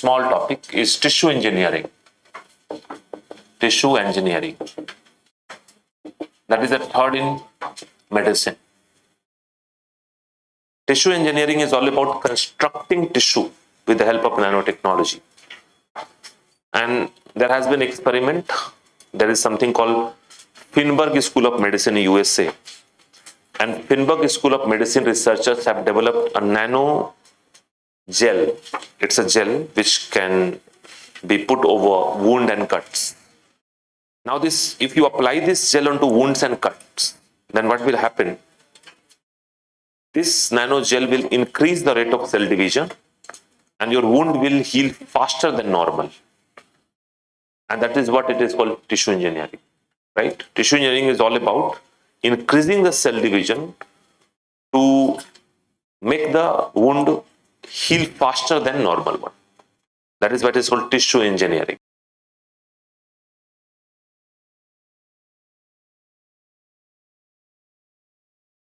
small topic is tissue engineering. Tissue engineering. That is the third in medicine. Tissue engineering is all about constructing tissue with the help of nanotechnology. And there has been experiment. There is something called Finberg School of Medicine in USA. And Finberg School of Medicine researchers have developed a nano gel. It's a gel which can be put over wound and cuts. Now this, if you apply this gel onto wounds and cuts, then what will happen? This nano gel will increase the rate of cell division and your wound will heal faster than normal. And that is what it is called tissue engineering, right? Tissue engineering is all about increasing the cell division to make the wound heal faster than normal one. That is what is called tissue engineering.